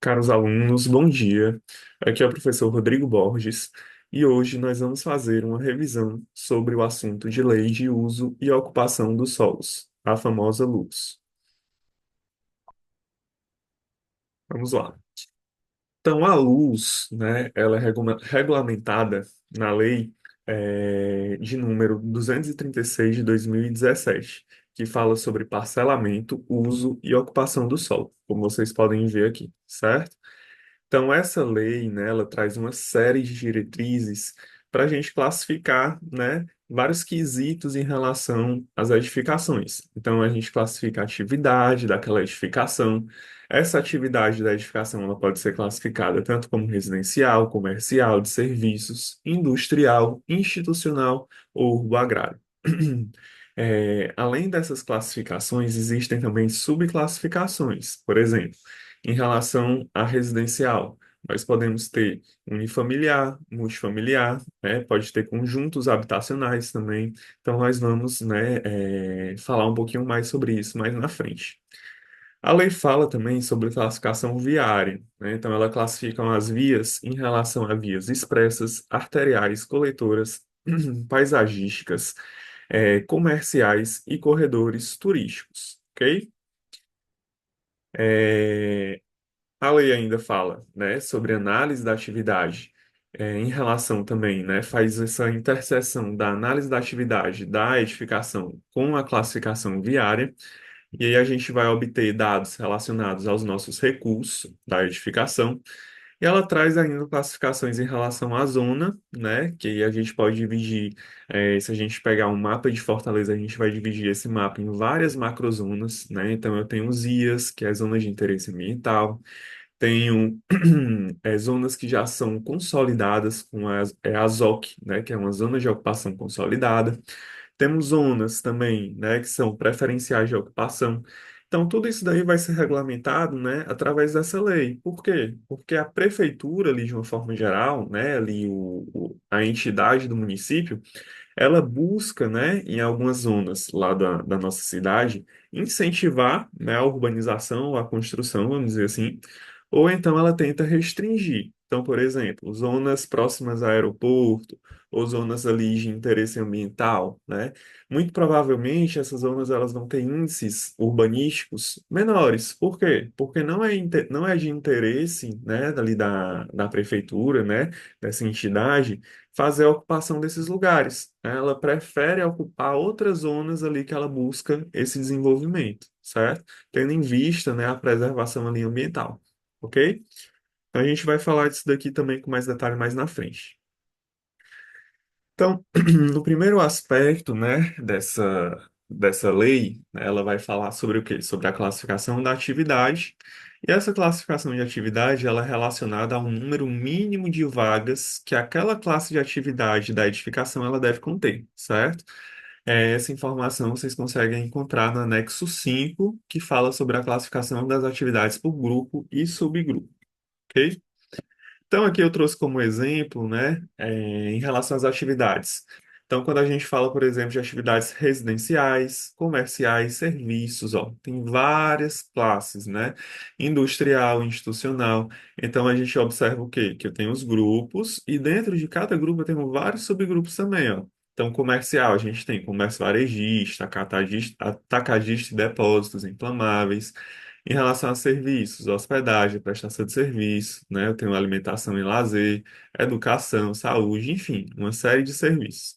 Caros alunos, bom dia. Aqui é o professor Rodrigo Borges e hoje nós vamos fazer uma revisão sobre o assunto de lei de uso e ocupação dos solos, a famosa LUS. Vamos lá. Então, a luz, né, ela é regulamentada na lei de número 236 de 2017, que fala sobre parcelamento, uso e ocupação do solo, como vocês podem ver aqui, certo? Então, essa lei, né, ela traz uma série de diretrizes para a gente classificar, né, vários quesitos em relação às edificações. Então, a gente classifica a atividade daquela edificação. Essa atividade da edificação ela pode ser classificada tanto como residencial, comercial, de serviços, industrial, institucional ou urbo-agrário. Além dessas classificações, existem também subclassificações. Por exemplo, em relação a residencial, nós podemos ter unifamiliar, multifamiliar, né? Pode ter conjuntos habitacionais também. Então, nós vamos, né, falar um pouquinho mais sobre isso mais na frente. A lei fala também sobre classificação viária, né? Então, ela classifica as vias em relação a vias expressas, arteriais, coletoras, paisagísticas, comerciais e corredores turísticos, ok? É, A lei ainda fala, né, sobre análise da atividade, em relação também, né, faz essa interseção da análise da atividade da edificação com a classificação viária, e aí a gente vai obter dados relacionados aos nossos recursos da edificação, e ela traz ainda classificações em relação à zona, né, que aí a gente pode dividir, se a gente pegar um mapa de Fortaleza, a gente vai dividir esse mapa em várias macrozonas, né, então eu tenho os IAs, que é a zona de interesse ambiental, tenho zonas que já são consolidadas com a ZOC, né, que é uma zona de ocupação consolidada. Temos zonas também, né, que são preferenciais de ocupação. Então, tudo isso daí vai ser regulamentado, né, através dessa lei. Por quê? Porque a prefeitura, ali, de uma forma geral, né, ali a entidade do município, ela busca, né, em algumas zonas lá da nossa cidade, incentivar, né, a urbanização, a construção, vamos dizer assim, ou então ela tenta restringir. Então, por exemplo, zonas próximas a aeroporto, ou zonas ali de interesse ambiental, né? Muito provavelmente essas zonas elas vão ter índices urbanísticos menores. Por quê? Porque não é de interesse, né, ali da prefeitura, né, dessa entidade, fazer a ocupação desses lugares, né? Ela prefere ocupar outras zonas ali que ela busca esse desenvolvimento, certo? Tendo em vista, né, a preservação ali ambiental, ok? Então a gente vai falar disso daqui também com mais detalhe mais na frente. Então, no primeiro aspecto, né, dessa lei, né, ela vai falar sobre o quê? Sobre a classificação da atividade. E essa classificação de atividade, ela é relacionada ao número mínimo de vagas que aquela classe de atividade da edificação ela deve conter, certo? Essa informação vocês conseguem encontrar no anexo 5, que fala sobre a classificação das atividades por grupo e subgrupo, ok? Então, aqui eu trouxe como exemplo, né, em relação às atividades. Então, quando a gente fala, por exemplo, de atividades residenciais, comerciais, serviços, ó, tem várias classes, né? Industrial, institucional. Então, a gente observa o quê? Que eu tenho os grupos e dentro de cada grupo eu tenho vários subgrupos também, ó. Então, comercial, a gente tem comércio varejista, atacadista e depósitos inflamáveis. Em relação a serviços, hospedagem, prestação de serviço, né? Eu tenho alimentação e lazer, educação, saúde, enfim, uma série de serviços.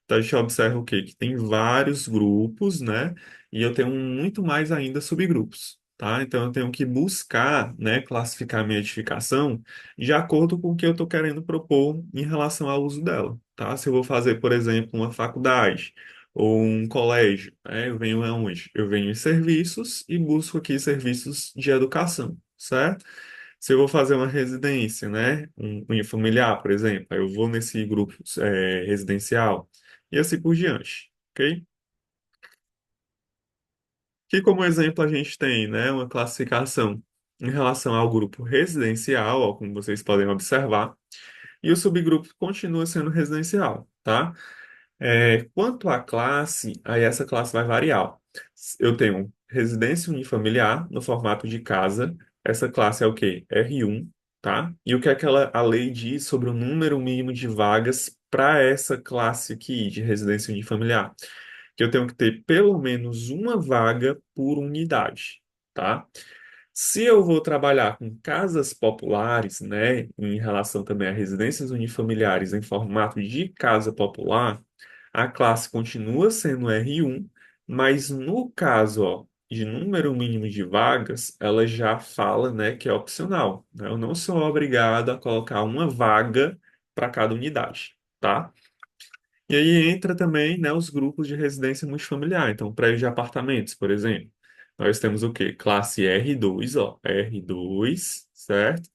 Então a gente observa o quê? Que tem vários grupos, né? E eu tenho muito mais ainda subgrupos, tá? Então eu tenho que buscar, né, classificar minha edificação de acordo com o que eu estou querendo propor em relação ao uso dela, tá? Se eu vou fazer, por exemplo, uma faculdade ou um colégio, né? Eu venho aonde? Eu venho em serviços e busco aqui serviços de educação, certo? Se eu vou fazer uma residência, né? Um unifamiliar, por exemplo, aí eu vou nesse grupo residencial e assim por diante, ok? Que como exemplo a gente tem, né? Uma classificação em relação ao grupo residencial, ó, como vocês podem observar, e o subgrupo continua sendo residencial, tá? Quanto à classe, aí essa classe vai variar. Eu tenho residência unifamiliar no formato de casa, Essa classe é o quê? R1, tá? E o que é que a lei diz sobre o número mínimo de vagas para essa classe aqui de residência unifamiliar? Que eu tenho que ter pelo menos uma vaga por unidade, tá? Se eu vou trabalhar com casas populares, né, em relação também a residências unifamiliares em formato de casa popular, a classe continua sendo R1, mas no caso, ó, de número mínimo de vagas, ela já fala, né, que é opcional, né? Eu não sou obrigado a colocar uma vaga para cada unidade, tá? E aí entra também, né, os grupos de residência multifamiliar. Então, prédio de apartamentos, por exemplo. Nós temos o quê? Classe R2, ó. R2, certo?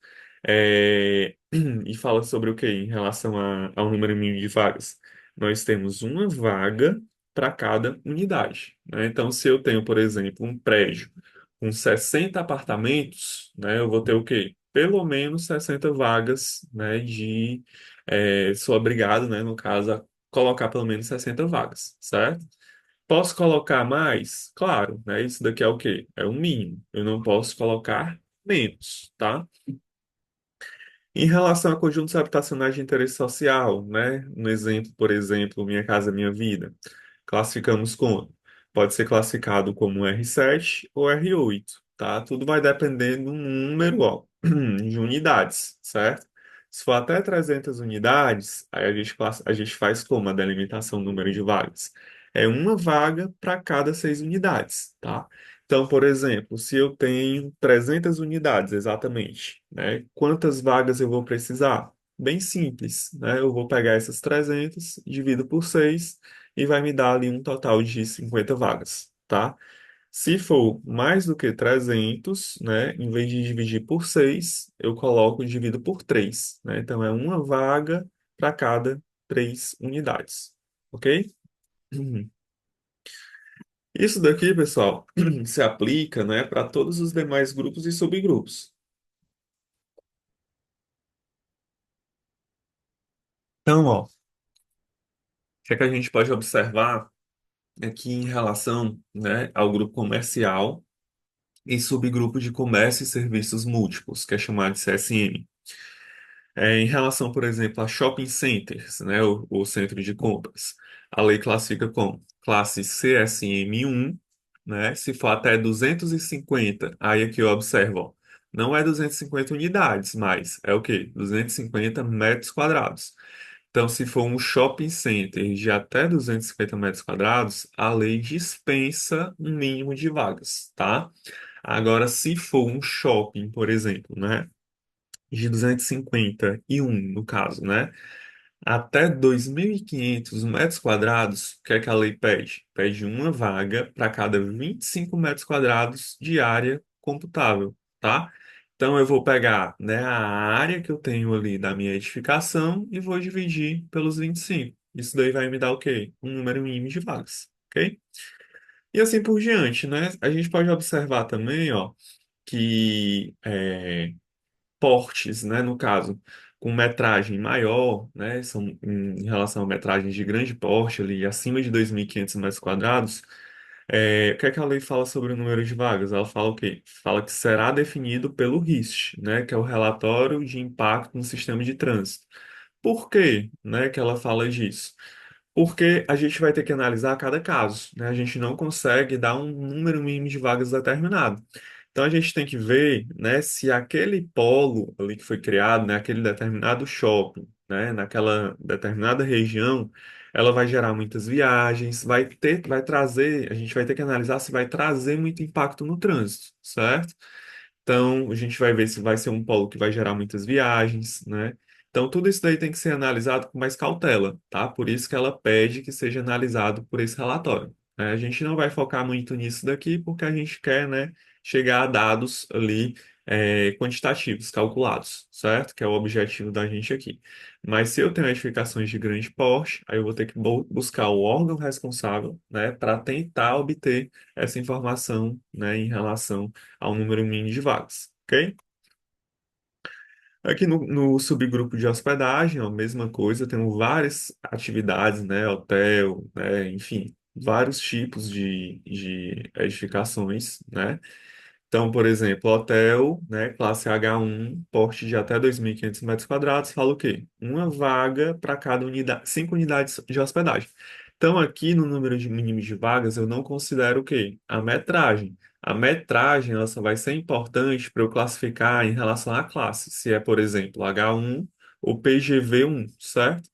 E fala sobre o quê? Em relação ao número mínimo de vagas. Nós temos uma vaga para cada unidade, né? Então, se eu tenho, por exemplo, um prédio com 60 apartamentos, né, eu vou ter o quê? Pelo menos 60 vagas, né, sou obrigado, né, no caso, colocar pelo menos 60 vagas, certo? Posso colocar mais? Claro, né? Isso daqui é o quê? É o mínimo. Eu não posso colocar menos, tá? Em relação a conjuntos habitacionais de interesse social, né? No exemplo, por exemplo, Minha Casa Minha Vida, classificamos como? Pode ser classificado como R7 ou R8, tá? Tudo vai depender do número, ó, de unidades, certo? Se for até 300 unidades, aí a gente faz como a delimitação do número de vagas? É uma vaga para cada 6 unidades, tá? Então, por exemplo, se eu tenho 300 unidades exatamente, né? Quantas vagas eu vou precisar? Bem simples, né? Eu vou pegar essas 300, divido por 6 e vai me dar ali um total de 50 vagas, tá? Se for mais do que 300, né? Em vez de dividir por 6, eu coloco e divido por 3, né? Então, é uma vaga para cada 3 unidades, ok? Isso daqui, pessoal, se aplica, né, para todos os demais grupos e subgrupos. Então, ó, o que é que a gente pode observar aqui em relação, né, ao grupo comercial e subgrupo de comércio e serviços múltiplos, que é chamado de CSM. Em relação, por exemplo, a shopping centers, né, o centro de compras, a lei classifica como classe CSM1, né, se for até 250, aí aqui eu observo, ó, não é 250 unidades, mas é o quê? 250 metros quadrados. Então, se for um shopping center de até 250 metros quadrados, a lei dispensa um mínimo de vagas, tá? Agora, se for um shopping, por exemplo, né? De 251 no caso, né? Até 2.500 metros quadrados, o que é que a lei pede? Pede uma vaga para cada 25 metros quadrados de área computável, tá? Então eu vou pegar, né, a área que eu tenho ali da minha edificação e vou dividir pelos 25. Isso daí vai me dar o quê? Um número mínimo de vagas, ok? E assim por diante, né? A gente pode observar também, ó, que portes, né, no caso, com metragem maior, né, são em relação a metragens de grande porte, ali, acima de 2.500 metros quadrados, o que é que a lei fala sobre o número de vagas? Ela fala o quê? Fala que será definido pelo RIST, né, que é o Relatório de Impacto no Sistema de Trânsito. Por quê, né, que ela fala disso? Porque a gente vai ter que analisar cada caso, né? A gente não consegue dar um número mínimo de vagas determinado. Então a gente tem que ver, né, se aquele polo ali que foi criado, né, aquele determinado shopping, né, naquela determinada região, ela vai gerar muitas viagens, vai trazer, a gente vai ter que analisar se vai trazer muito impacto no trânsito, certo? Então a gente vai ver se vai ser um polo que vai gerar muitas viagens, né? Então tudo isso daí tem que ser analisado com mais cautela, tá? Por isso que ela pede que seja analisado por esse relatório, né? A gente não vai focar muito nisso daqui porque a gente quer, né, chegar a dados ali quantitativos, calculados, certo? Que é o objetivo da gente aqui. Mas se eu tenho edificações de grande porte, aí eu vou ter que buscar o órgão responsável, né, para tentar obter essa informação, né, em relação ao número mínimo de vagas, ok? Aqui no subgrupo de hospedagem, a mesma coisa, temos várias atividades, né, hotel, né, enfim, vários tipos de edificações, né? Então, por exemplo, hotel, né, classe H1, porte de até 2.500 metros quadrados, fala o quê? Uma vaga para cada unidade, 5 unidades de hospedagem. Então, aqui no número de mínimo de vagas, eu não considero o quê? A metragem. A metragem, ela só vai ser importante para eu classificar em relação à classe, se é, por exemplo, H1 ou PGV1, certo?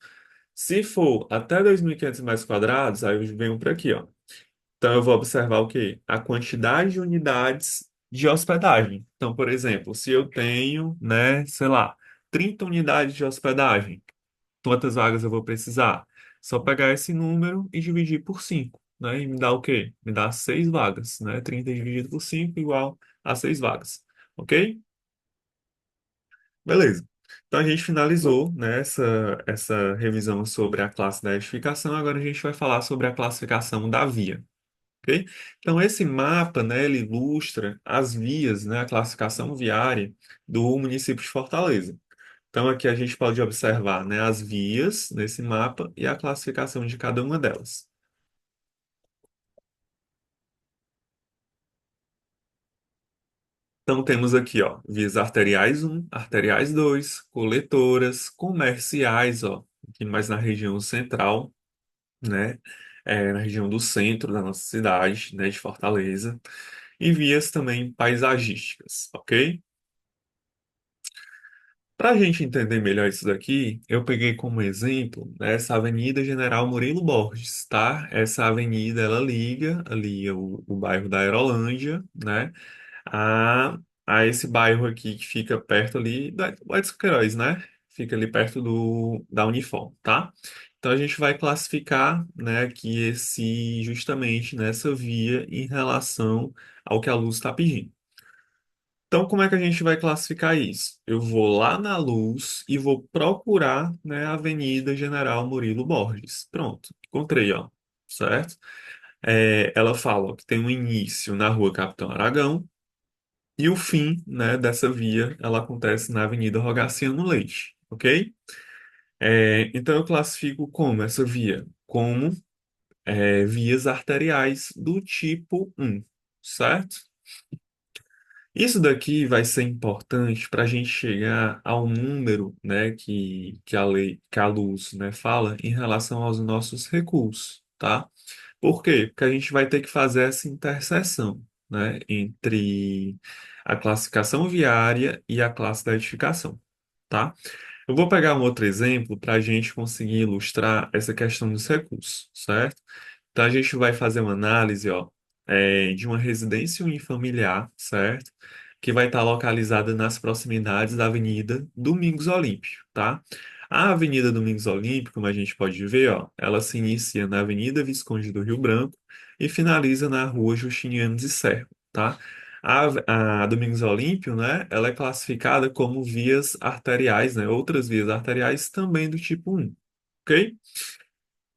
Se for até 2.500 metros quadrados, aí eu venho para aqui, ó. Então, eu vou observar o quê? A quantidade de unidades de hospedagem. Então, por exemplo, se eu tenho, né, sei lá, 30 unidades de hospedagem, quantas vagas eu vou precisar? Só pegar esse número e dividir por 5, né? E me dá o quê? Me dá 6 vagas, né? 30 dividido por 5 igual a 6 vagas. Ok? Beleza. Então, a gente finalizou, né, essa revisão sobre a classe da edificação. Agora a gente vai falar sobre a classificação da via. Ok? Então, esse mapa, né, ele ilustra as vias, né, a classificação viária do município de Fortaleza. Então, aqui a gente pode observar, né, as vias nesse mapa e a classificação de cada uma delas. Então, temos aqui, ó, vias arteriais um, arteriais 2, coletoras, comerciais, ó, aqui mais na região central, né, na região do centro da nossa cidade, né, de Fortaleza, e vias também paisagísticas, ok? Para a gente entender melhor isso daqui, eu peguei como exemplo, né, essa Avenida General Murilo Borges, tá? Essa avenida, ela liga ali o bairro da Aerolândia, né, a, a esse bairro aqui que fica perto ali da Edson Queiroz, né? Fica ali perto da Unifor, tá? Então a gente vai classificar, né, aqui justamente nessa via em relação ao que a luz está pedindo. Então, como é que a gente vai classificar isso? Eu vou lá na luz e vou procurar, né, a Avenida General Murilo Borges. Pronto, encontrei, ó, certo? Ela fala ó, que tem um início na Rua Capitão Aragão e o fim, né, dessa via, ela acontece na Avenida Rogaciano Leite, ok? Então, eu classifico como essa via? Como vias arteriais do tipo um, certo? Isso daqui vai ser importante para a gente chegar ao número, né, que a lei, que a luz, né, fala em relação aos nossos recursos, tá? Por quê? Porque a gente vai ter que fazer essa interseção, né, entre a classificação viária e a classe da edificação, tá? Eu vou pegar um outro exemplo para a gente conseguir ilustrar essa questão dos recursos, certo? Então a gente vai fazer uma análise, ó, de uma residência unifamiliar, certo? Que vai estar localizada nas proximidades da Avenida Domingos Olímpio, tá? A Avenida Domingos Olímpio, como a gente pode ver, ó, ela se inicia na Avenida Visconde do Rio Branco e finaliza na Rua Justiniano de Serra, tá? A Domingos Olímpio, né, ela é classificada como vias arteriais, né, outras vias arteriais também do tipo um, ok?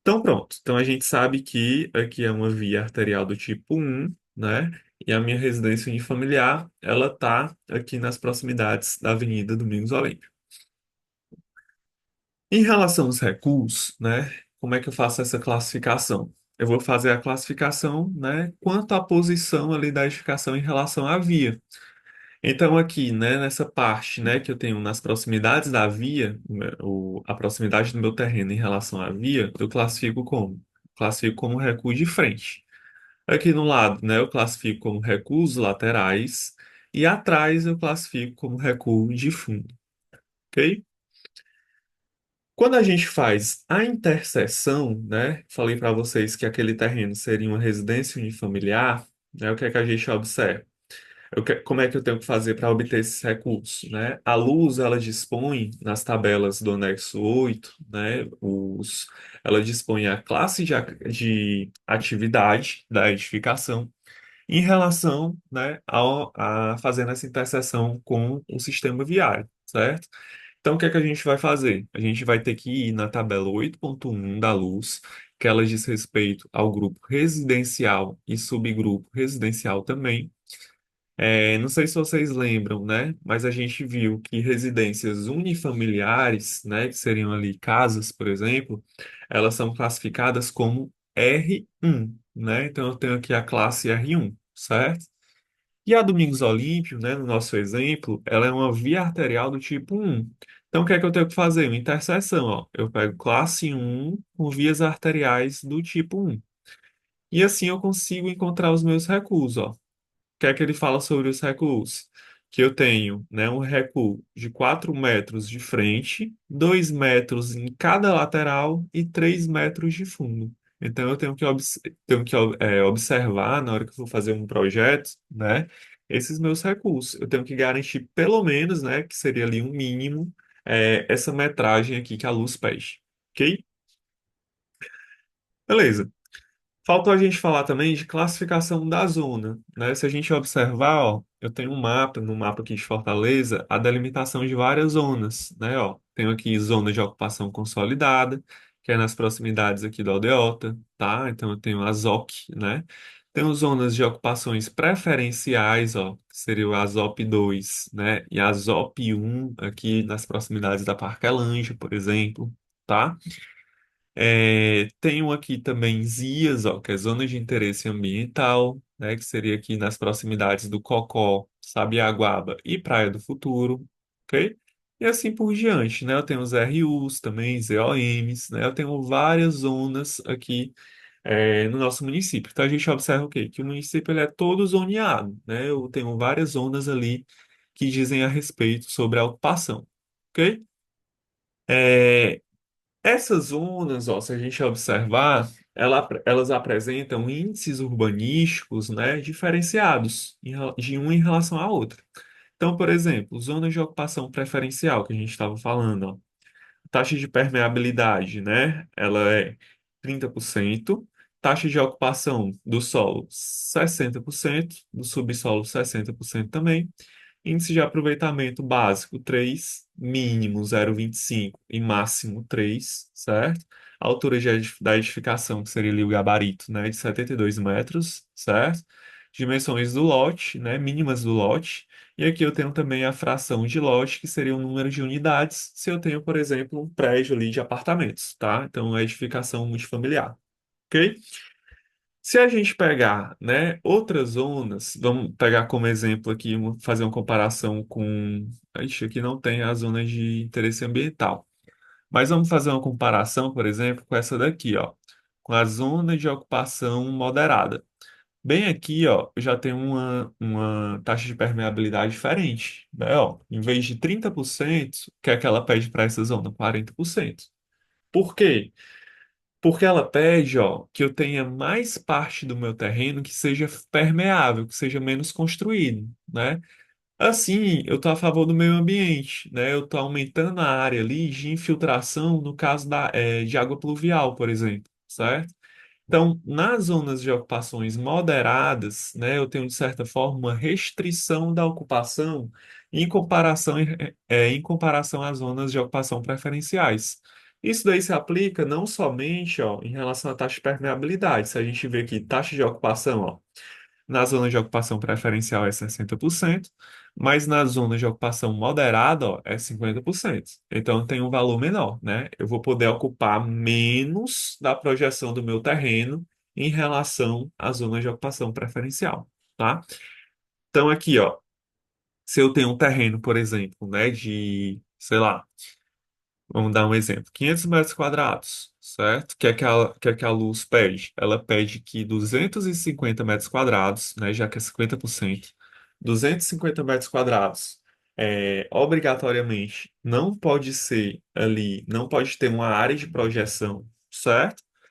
Então, pronto. Então, a gente sabe que aqui é uma via arterial do tipo um, né? E a minha residência unifamiliar, ela tá aqui nas proximidades da Avenida Domingos Olímpio. Em relação aos recursos, né? Como é que eu faço essa classificação? Eu vou fazer a classificação, né? Quanto à posição ali da edificação em relação à via. Então, aqui, né, nessa parte, né, que eu tenho nas proximidades da via, a proximidade do meu terreno em relação à via, eu classifico como? Classifico como recuo de frente. Aqui no lado, né, eu classifico como recuos laterais e atrás eu classifico como recuo de fundo, ok? Quando a gente faz a interseção, né, falei para vocês que aquele terreno seria uma residência unifamiliar, né, o que é que a gente observa? Como é que eu tenho que fazer para obter esses recursos, né? A luz, ela dispõe nas tabelas do anexo 8, né? Ela dispõe a classe de atividade da edificação em relação, né, a fazendo essa interseção com o sistema viário, certo? Então, o que é que a gente vai fazer? A gente vai ter que ir na tabela 8.1 da luz, que ela diz respeito ao grupo residencial e subgrupo residencial também. Não sei se vocês lembram, né? Mas a gente viu que residências unifamiliares, né, que seriam ali casas, por exemplo, elas são classificadas como R1, né? Então eu tenho aqui a classe R1, certo? E a Domingos Olímpio, né, no nosso exemplo, ela é uma via arterial do tipo 1. Então, o que é que eu tenho que fazer? Uma interseção, ó. Eu pego classe 1 com vias arteriais do tipo 1. E assim eu consigo encontrar os meus recuos, ó. Que é que ele fala sobre os recuos? Que eu tenho, né, um recuo de 4 metros de frente, 2 metros em cada lateral e 3 metros de fundo. Então eu tenho que observar na hora que eu for fazer um projeto, né, esses meus recuos. Eu tenho que garantir pelo menos, né, que seria ali um mínimo, essa metragem aqui que a luz pede. Ok? Beleza. Faltou a gente falar também de classificação da zona, né? Se a gente observar, ó, eu tenho um mapa, no mapa aqui de Fortaleza, a delimitação de várias zonas, né? Ó, tenho aqui zona de ocupação consolidada, que é nas proximidades aqui da aldeota, tá? Então eu tenho a ZOC, né? Tenho zonas de ocupações preferenciais, ó, que seria a ZOP 2, né? E a ZOP 1 aqui nas proximidades da Parquelândia, por exemplo, tá? Tenho aqui também ZIAS, ó, que é Zona de Interesse Ambiental, né, que seria aqui nas proximidades do Cocó, Sabiaguaba e Praia do Futuro, ok? E assim por diante, né? Eu tenho os RUs também, ZOMs, né? Eu tenho várias zonas aqui no nosso município. Então a gente observa o quê? Que o município ele é todo zoneado, né? Eu tenho várias zonas ali que dizem a respeito sobre a ocupação, ok? É, Essas zonas, ó, se a gente observar, elas apresentam índices urbanísticos, né, diferenciados de um em relação à outra. Então, por exemplo, zonas de ocupação preferencial que a gente estava falando, ó, taxa de permeabilidade, né, ela é 30%, taxa de ocupação do solo 60%, do subsolo 60% também. Índice de aproveitamento básico 3, mínimo 0,25 e máximo 3, certo? A altura da edificação, que seria ali o gabarito, né, de 72 metros, certo? Dimensões do lote, né, mínimas do lote. E aqui eu tenho também a fração de lote, que seria o número de unidades, se eu tenho, por exemplo, um prédio ali de apartamentos, tá? Então, é edificação multifamiliar, ok? Se a gente pegar, né, outras zonas, vamos pegar como exemplo aqui, fazer uma comparação com. Ixi, aqui não tem a zona de interesse ambiental. Mas vamos fazer uma comparação, por exemplo, com essa daqui, ó, com a zona de ocupação moderada. Bem aqui, ó, eu já tenho uma taxa de permeabilidade diferente, né, ó. Em vez de 30%, o que é que ela pede para essa zona? 40%. Por quê? Porque ela pede, ó, que eu tenha mais parte do meu terreno que seja permeável, que seja menos construído, né? Assim, eu estou a favor do meio ambiente, né? Eu estou aumentando a área ali de infiltração no caso de água pluvial, por exemplo, certo? Então, nas zonas de ocupações moderadas, né, eu tenho, de certa forma, uma restrição da ocupação em comparação às zonas de ocupação preferenciais. Isso daí se aplica não somente, ó, em relação à taxa de permeabilidade. Se a gente vê aqui, taxa de ocupação, ó, na zona de ocupação preferencial é 60%, mas na zona de ocupação moderada, ó, é 50%. Então tem um valor menor, né? Eu vou poder ocupar menos da projeção do meu terreno em relação à zona de ocupação preferencial, tá? Então aqui, ó, se eu tenho um terreno, por exemplo, né, de, sei lá, vamos dar um exemplo. 500 metros quadrados, certo? O que é que a luz pede? Ela pede que 250 metros quadrados, né, já que é 50%, 250 metros quadrados, obrigatoriamente, não pode ser ali, não pode ter uma área de projeção, certo?